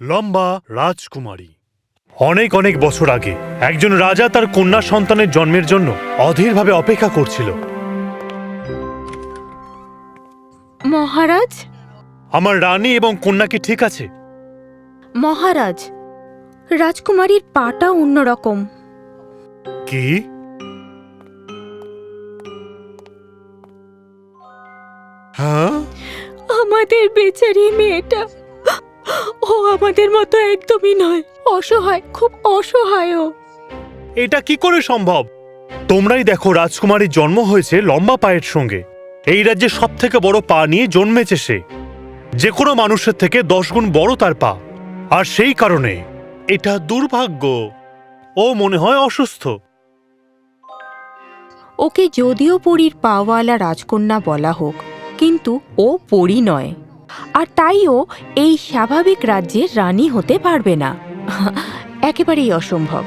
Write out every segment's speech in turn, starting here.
লম্বা রাজকুমারী। অনেক অনেক বছর আগে একজন রাজা তার কন্যা সন্তানের জন্মের জন্য অধীরভাবে অপেক্ষা করছিল। মহারাজ, আমার রানী এবং কন্যা কি ঠিক আছে? মহারাজ, রাজকুমারীর পাটা অন্যরকম। কি? হ্যাঁ, আমাদের বেচারি মেয়েটা, ও আমাদের মতো একদমই নয়, অসহায়, খুব অসহায় ও। এটা কি করে সম্ভব? তোমরাই দেখো, রাজকুমারীর জন্ম হয়েছে লম্বা পায়ের সঙ্গে। এই রাজ্যে সব থেকে বড় পা নিয়ে জন্মেছে সে। যে কোনো মানুষের থেকে 10 গুণ বড় তার পা। আর সেই কারণে এটা দুর্ভাগ্য। ও মনে হয় অসুস্থ। ওকে যদিও পরীর পাওয়ালা রাজকন্যা বলা হোক, কিন্তু ও পরী নয়, আর তাই ও এই স্বাভাবিক রাজ্যের রানী হতে পারবে না। একেবারেই অসম্ভব।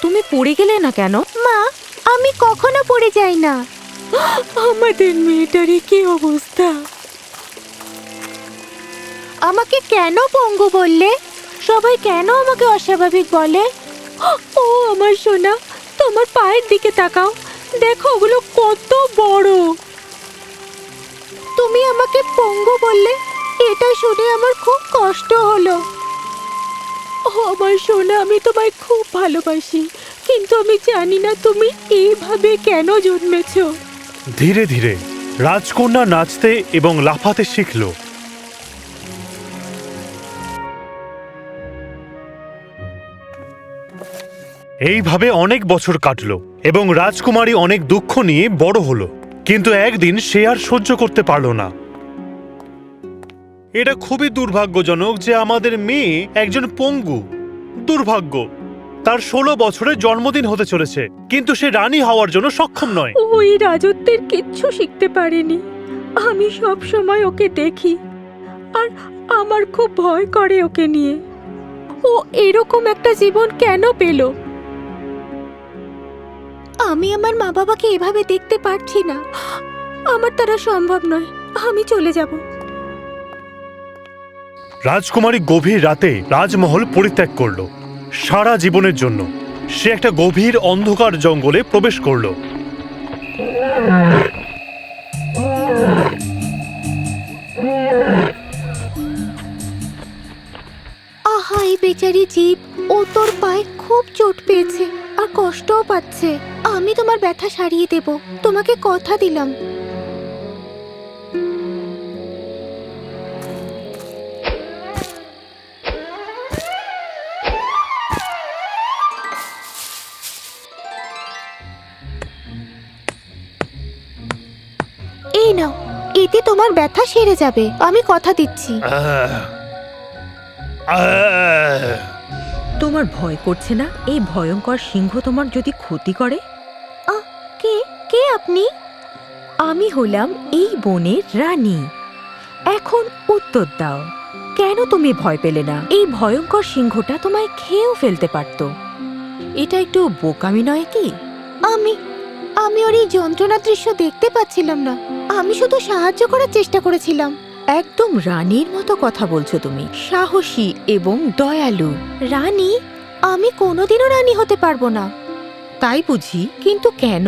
তুমি পড়ে গেলে না কেন? মা, আমি কখনো পড়ে যাই না। আমাদের মেয়েটারই কি অবস্থা? আমাকে কেন পঙ্গু বললে? সবাই কেন আমাকে অস্বাভাবিক বলে? ও আমার সোনা, তোমার পায়ের দিকে তাকাও, দেখো ওগুলো কত বড়। তুমি আমাকে পঙ্গু বললে, এটা শুনে আমার খুব কষ্ট হলো। ও আমার সোনা, আমি তোমায় খুব ভালোবাসি, কিন্তু আমি জানি না তুমি এইভাবে কেন জন্মেছ। ধীরে ধীরে রাজকন্যা নাচতে এবং লাফাতে শিখল। এইভাবে অনেক বছর কাটল এবং রাজকুমারী অনেক দুঃখ নিয়ে বড় হলো। কিন্তু একদিন সে আর সহ্য করতে পারল না। এটা খুবই দুর্ভাগ্যজনক যে আমাদের মেয়ে একজন পঙ্গু। দুর্ভাগ্য। তার 16 বছরের জন্মদিন হতে চলেছে, কিন্তু সে রানী হওয়ার জন্য সক্ষম নয়। ওই রাজত্বের কিচ্ছু শিখতে পারেনি। আমি সব সময় ওকে দেখি, আর আমার খুব ভয় করে ওকে নিয়ে। ও এরকম একটা জীবন কেন পেল? আমি আমার মা বাবাকে এভাবে দেখতে পারছি না। আমার দ্বারা সম্ভব নয়, আমি চলে যাব। রাজকুমারী গভীর রাতে রাজমহল পরিত্যাগ করল। সারা জীবনের জন্য সে একটা গভীর অন্ধকার জঙ্গলে প্রবেশ করল। আহা, এই বেচারি জীব, ও তোর পায়ে খুব চোট পেয়েছে আর কষ্টও পাচ্ছে। আমি তোমার ব্যথা সারিয়ে দেব, তোমাকে কথা দিলাম। এই নাও, এতে তোমার ব্যথা সেরে যাবে, আমি কথা দিচ্ছি। তোমার ভয় করছে না? এই ভয়ঙ্কর সিংহ তোমার যদি ক্ষতি করে? কে কে আপনি? আমি হলাম এই বনের রানী। এখন উত্তর দাও, কেন তুমি ভয় পেলে না? এই ভয়ঙ্কর সিংহটা তোমায় খেয়েও ফেলতে পারত। এটা একটু বোকামি নয় কি? আমি ওর এই যন্ত্রণা দৃশ্য দেখতে পাচ্ছিলাম না। আমি শুধু সাহায্য করার চেষ্টা করেছিলাম। একদম রানীর মতো কথা বলছো তুমি, সাহসী এবং দয়ালু রানী। আমি কোনোদিনও রানী হতে পারবো না। তাই বুঝি? কিন্তু কেন?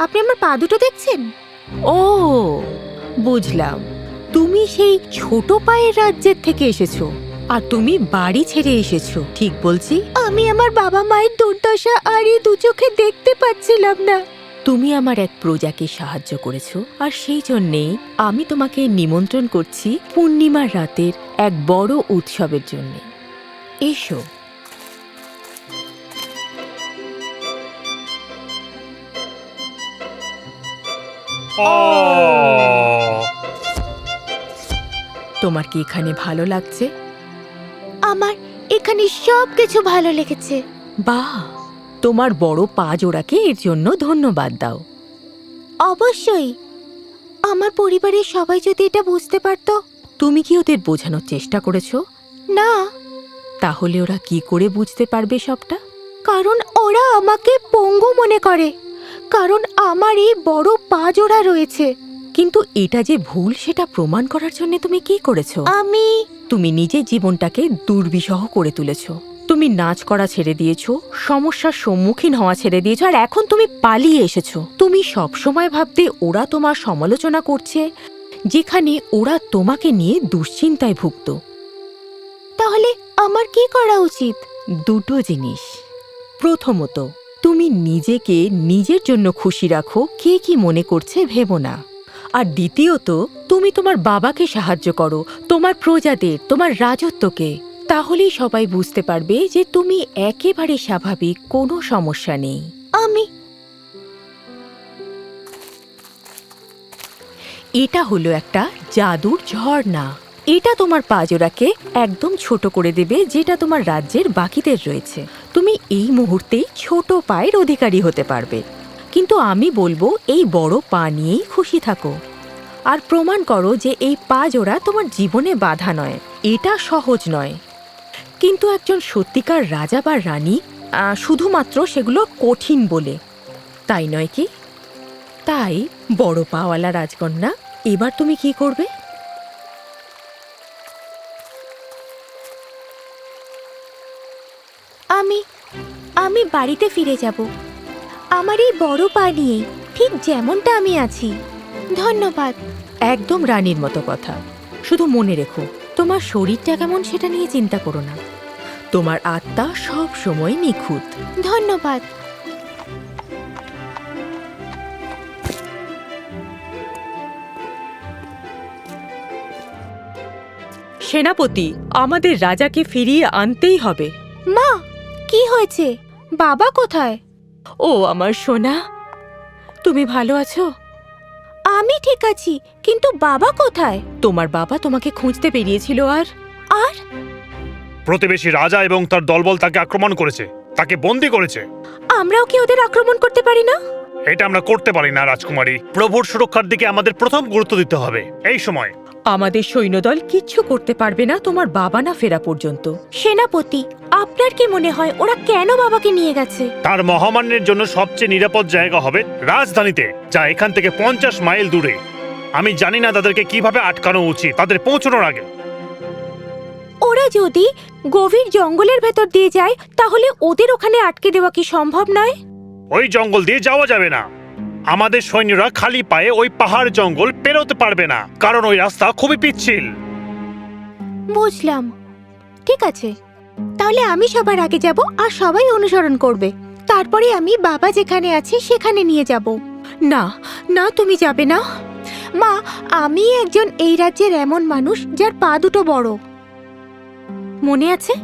আপনি আমার পা দুটো দেখছেন? ও, বুঝলাম, তুমি সেই ছোট পায়ের রাজ্যের থেকে এসেছো, আর তুমি বাড়ি ছেড়ে এসেছো, ঠিক বলছি? আমি আমার বাবা মায়ের দুর্দশা আর এই দু চোখে দেখতে পাচ্ছিলাম না। তুমি আমার এক প্রজাকে সাহায্য করেছো, আর সেই জন্যেই আমি তোমাকে নিমন্ত্রণ করছি পূর্ণিমার রাতের এক বড় উৎসবের জন্য। এসো। তোমার কি এখানে ভালো লাগছে? আমার এখানে সব কিছু ভালো লেগেছে। বাহ, তোমার বড় পা জোড়াকে এর জন্য ধন্যবাদ দাও। অবশ্যই। আমার পরিবারের সবাই যদি এটা বুঝতে পারত। তুমি কি ওদের বোঝানোর চেষ্টা করেছো? না। তাহলে ওরা কি করে বুঝতে পারবে সবটা? কারণ ওরা আমাকে পঙ্গু মনে করে, কারণ আমার এই বড় পা জোড়া রয়েছে। কিন্তু এটা যে ভুল সেটা প্রমাণ করার জন্য তুমি কি করেছো? তুমি নিজের জীবনটাকে দুর্বিষহ করে তুলেছো। তুমি নাচ করা ছেড়ে দিয়েছো, সমস্যার সম্মুখীন হওয়া ছেড়ে দিয়েছো, আর এখন তুমি পালিয়ে এসেছো। তুমি সবসময় ভাবতে ওরা তোমার সমালোচনা করছে, যেখানে ওরা তোমাকে নিয়ে দুশ্চিন্তায় ভুগত। তাহলে আমার কি করা উচিত? দুটো জিনিস। প্রথমত, তুমি নিজেকে নিজের জন্য খুশি রাখো, কে কি মনে করছে ভেবো না। আর দ্বিতীয়ত, তুমি তোমার বাবাকে সাহায্য করো, তোমার প্রজাদের, তোমার রাজত্বকে। তাহলেই সবাই বুঝতে পারবে যে তুমি একেবারে স্বাভাবিক, কোনো সমস্যা নেই। এটা হলো একটা জাদুর ঝর্ণা। এটা তোমার পাজোরাকে একদম ছোট করে দেবে, যেটা তোমার রাজ্যের বাকিদের রয়েছে। তুমি এই মুহূর্তেই ছোট পায়ের অধিকারী হতে পারবে। কিন্তু আমি বলবো এই বড় পা নিয়েই খুশি থাকো, আর প্রমাণ করো যে এই পাজোরা তোমার জীবনে বাধা নয়। এটা সহজ নয়, কিন্তু একজন সত্যিকার রাজা বা রানী শুধুমাত্র সেগুলো কঠিন বলে, তাই নয় কি? তাই বড় পাওয়ালা রাজকন্যা, এবার তুমি কি করবে? আমি বাড়িতে ফিরে যাব, আমার এই বড় পা নিয়ে, ঠিক যেমনটা আমি আছি। ধন্যবাদ। একদম রানীর মতো কথা। শুধু মনে রেখো, তোমার শরীরটা কেমন সেটা নিয়ে চিন্তা করো না। তোমার আত্মা সব সময় নিখুঁত। ধন্যবাদ। সেনাপতি, আমাদের রাজাকে ফিরিয়ে আনতেই হবে। মা, কি হয়েছে? বাবা কোথায়? ও আমার সোনা, তুমি ভালো আছো? আমি ঠিক আছি, কিন্তু বাবা কোথায়? তোমার বাবা তোমাকে খুঁজতে বেরিয়েছিল। আর প্রতিবেশী রাজা এবং তার দলবল তাকে আক্রমণ করেছে, তাকে বন্দী করেছে। আমরাও কি ওদের আক্রমণ করতে পারি না? এটা আমরা করতে পারি না রাজকুমারী। প্রভুর সুরক্ষার দিকে আমাদের প্রথম গুরুত্ব দিতে হবে এই সময়। আমাদের সৈন্যদল কিচ্ছু করতে পারবে না তোমার বাবা না ফেরা পর্যন্ত। সেনাপতি, আপনার কি মনে হয় ওরা কেন বাবাকে নিয়ে গেছে? তার মহামান্যের জন্য সবচেয়ে নিরাপদ জায়গা হবে রাজধানীতে, যা এখান থেকে 50 মাইল দূরে। আমি জানি না তাদেরকে কিভাবে আটকানো উচিত তাদের পৌঁছানোর আগে। ওরা যদি গভীর জঙ্গলের ভেতর দিয়ে যায়, তাহলে ওদের ওখানে আটকে দেওয়া কি সম্ভব নয়? ওই জঙ্গল দিয়ে যাওয়া যাবে না। আমাদের সৈন্যরা খালি পায়ে ওই পাহাড় জঙ্গল পেরোতে পারবে না, কারণ ওই রাস্তা খুবই পিচ্ছিল। বুঝলাম। ঠিক আছে, তাহলে আমি সবার আগে যাব আর সবাই অনুসরণ করবে। তারপরে আমি বাবা যেখানে আছে সেখানে নিয়ে যাব। না না, তুমি যাবে না। মা, আমি একজন এই রাজ্যের এমন মানুষ যার পা দুটো বড়, মনে আছে?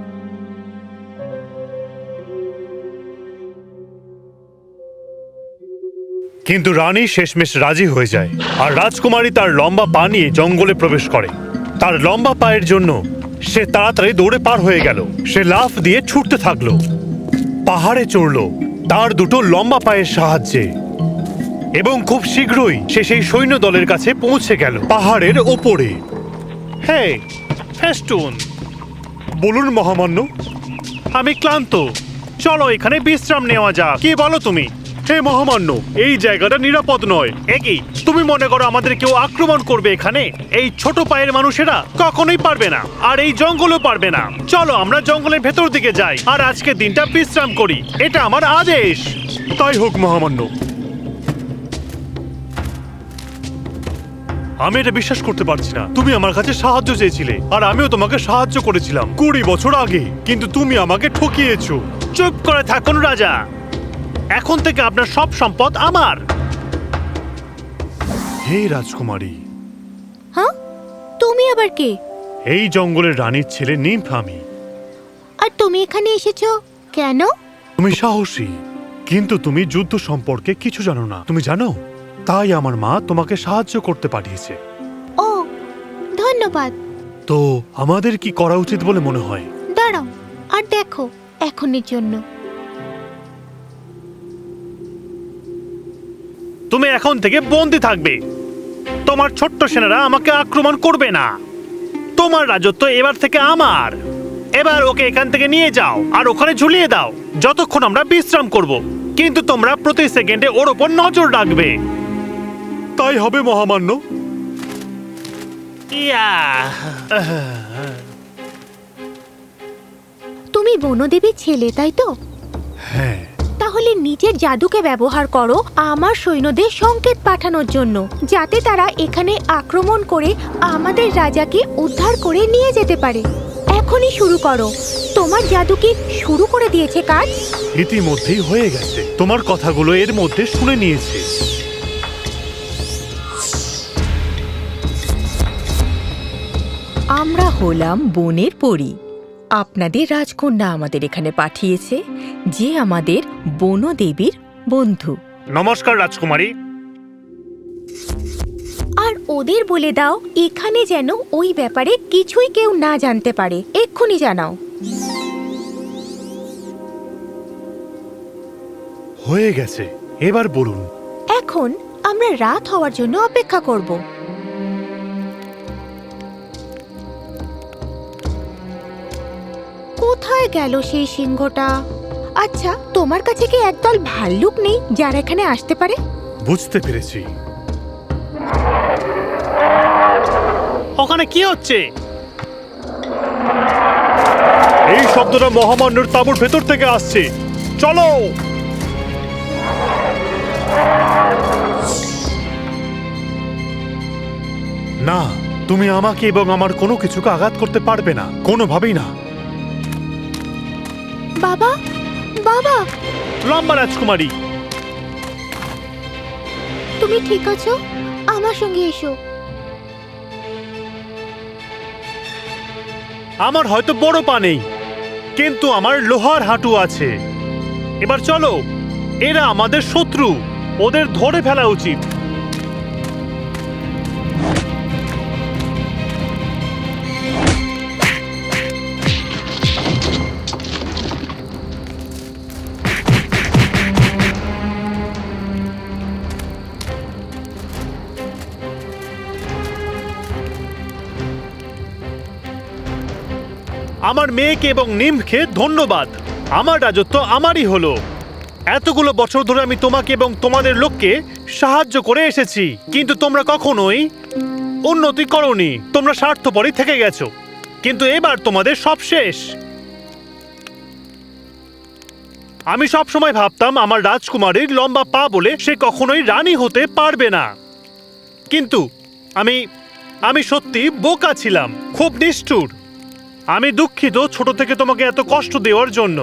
কিন্তু রানী শেষমেশ রাজি হয়ে যায়, আর রাজকুমারী তার লম্বা পা নিয়ে জঙ্গলে প্রবেশ করে। তার লম্বা পায়ের জন্য সে তাড়াতাড়ি দৌড়ে পার হয়ে গেল। সে লাফ দিয়ে ছুটতে থাকলো, পাহাড়ে চড়লো তার দুটো লম্বা পায়ের সাহায্যে, এবং খুব শীঘ্রই সে সেই সৈন্য দলের কাছে পৌঁছে গেল পাহাড়ের ওপরে। হ্যাঁ, ফেস্টুন। বলুন মহামান্য। আমি ক্লান্ত, চলো এখানে বিশ্রাম নেওয়া যাক। কি বলো তুমি? হে মহামান্য, এই জায়গাটা নিরাপদ নয়। একই তুমি মনে করো আমাদের কেউ আক্রমণ করবে এখানে? এই ছোট পায়ের মানুষেরা কখনোই পারবে না, আর এই জঙ্গলও পারবে না। চলো আমরা জঙ্গলের ভেতর দিকে যাই আর আজকে দিনটা বিশ্রাম করি, এটা আমার আদেশ। তাই হোক মহামান্য। আমি এটা বিশ্বাস করতে পারছি না। তুমি আমার কাছে সাহায্য চেয়েছিলে, আর আমিও তোমাকে সাহায্য করেছিলাম 20 বছর আগে, কিন্তু তুমি আমাকে ঠকিয়েছো। চুপ করে থাকুন রাজা, এখন থেকে আপনার সব সম্পদ আমার। হে রাজকুমারী। হ্যাঁ, তুমি আবার কে? এই জঙ্গলের রানীর ছেলে নিম্ফ আমি। আর তুমি এখানে এসেছো কেন? তুমি সাহসী, কিন্তু তুমি যুদ্ধ সম্পর্কে কিছু জানো না। তুমি জানো, তাই আমার মা তোমাকে সাহায্য করতে পাঠিয়েছে। ও, ধন্যবাদ। তো আমাদের কি করা উচিত বলে মনে হয়? দাঁড়াও আর দেখো, এখনের জন্য। তুমি এখন থেকে বন্দী থাকবে। তোমার ছোট্ট সেনারা আমাকে আক্রমণ করবে না। তোমার রাজত্ব এবার থেকে আমার। এবার ওকে এখান থেকে নিয়ে যাও আর ওখানে ঝুলিয়ে দাও যতক্ষণ আমরা বিশ্রাম করব। কিন্তু তোমরা প্রতি সেকেন্ডে ওর ওপর নজর রাখবে। তাই হবে মহামান্য। তুমি বনদেবীর ছেলে, তাই তো? হ্যাঁ। তাহলে নিজের জাদুকে ব্যবহার করো আমার সৈন্যদের সংকেত পাঠানোর জন্য, যাতে তারা এখানে আক্রমণ করে আমাদের রাজাকে উদ্ধার করে নিয়ে যেতে পারে। এখনই শুরু করো। তোমার জাদু কি শুরু করে দিয়েছে কাজ? ইতিমধ্যেই হয়ে গেছে। তোমার কথাগুলো এর মধ্যে শুনে নিয়েছে। আমরা হলাম বনের পরী। আপনাদের রাজকন্যা আমাদের এখানে পাঠিয়েছে, যে আমাদের বনদেবীর বন্ধু। নমস্কার রাজকুমারী। আর ওদের বলে দাও এখানে যেন ওই ব্যাপারে কিছুই কেউ না জানতে পারে। এক্ষুনি জানাও। হয়ে গেছে, এবার বলুন। এখন আমরা রাত হওয়ার জন্য অপেক্ষা করব। কোথায় গেল সেই সিংহটা? আচ্ছা, তোমার কাছে কি একদল ভাল্লুক নেই যারা এখানে আসতে পারে? বুঝতে পেরেছি। ওখানে কি হচ্ছে? এই শব্দটা মহামান্যর তাঁবুর ভেতর থেকে আসছে। চলো। না, তুমি আমাকে এবং আমার কোনো কিছুকে আঘাত করতে পারবে না, কোনোভাবেই না। বাবা, বাবা, লম্বা রাজকুমারী, তুমি ঠিক আছো? আমার সঙ্গে এসো। আমার হয়তো বড় পা নেই, কিন্তু আমার লোহার হাঁটু আছে। এবার চলো, এরা আমাদের শত্রু, ওদের ধরে ফেলা উচিত। আমার মেয়েকে এবং নিমকে ধন্যবাদ। আমার রাজত্ব আমারই হলো। এতগুলো বছর ধরে আমি তোমাকে এবং তোমাদের লোককে সাহায্য করে এসেছি, কিন্তু তোমরা কখনোই উন্নতি করোনি। তোমরা স্বার্থপরই থেকে গেছো, কিন্তু এবার তোমাদের সব শেষ। আমি সব সময় ভাবতাম আমার রাজকুমারীর লম্বা পা বলে সে কখনোই রানী হতে পারবে না, কিন্তু আমি সত্যি বোকা ছিলাম, খুব নিষ্ঠুর। আমি দুঃখিত ছোট থেকে তোমাকে এত কষ্ট দেওয়ার জন্য,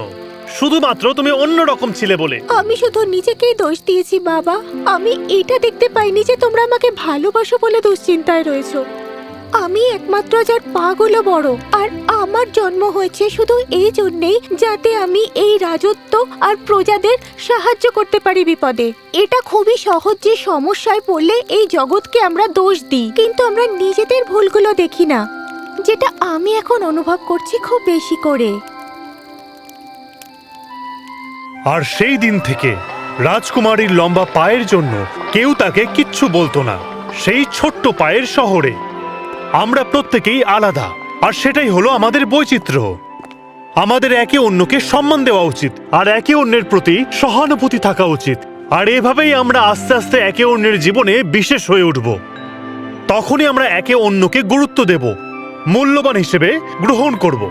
শুধুমাত্র তুমি অন্যরকম ছিলে বলে। আমি শুধু নিজেকেই দোষ দিয়েছি বাবা। আমি এটা দেখতে পাইনি যে তোমরা আমাকে ভালোবাসো বলে দুশ্চিন্তায় রয়েছো। আমি একমাত্র যার পাগুলো বড়, আর আমার জন্ম হয়েছে শুধু এই জন্যেই যাতে আমি এই রাজত্ব আর প্রজাদের সাহায্য করতে পারি বিপদে। এটা খুবই সহজ যে সমস্যায় পড়লে এই জগৎকে আমরা দোষ দিই, কিন্তু আমরা নিজেদের ভুলগুলো দেখি না, যেটা আমি এখন অনুভব করছি খুব বেশি করে। আর সেই দিন থেকে রাজকুমারীর লম্বা পায়ের জন্য কেউ তাকে কিচ্ছু বলতো না। সেই ছোট্ট পায়ের শহরে আমরা প্রত্যেকেই আলাদা, আর সেটাই হলো আমাদের বৈচিত্র্য। আমাদের একে অন্যকে সম্মান দেওয়া উচিত, আর একে অন্যের প্রতি সহানুভূতি থাকা উচিত। আর এভাবেই আমরা আস্তে আস্তে একে অন্যের জীবনে বিশেষ হয়ে উঠব। তখনই আমরা একে অন্যকে গুরুত্ব দেব, মূল্যবান হিসেবে গ্রহণ করব।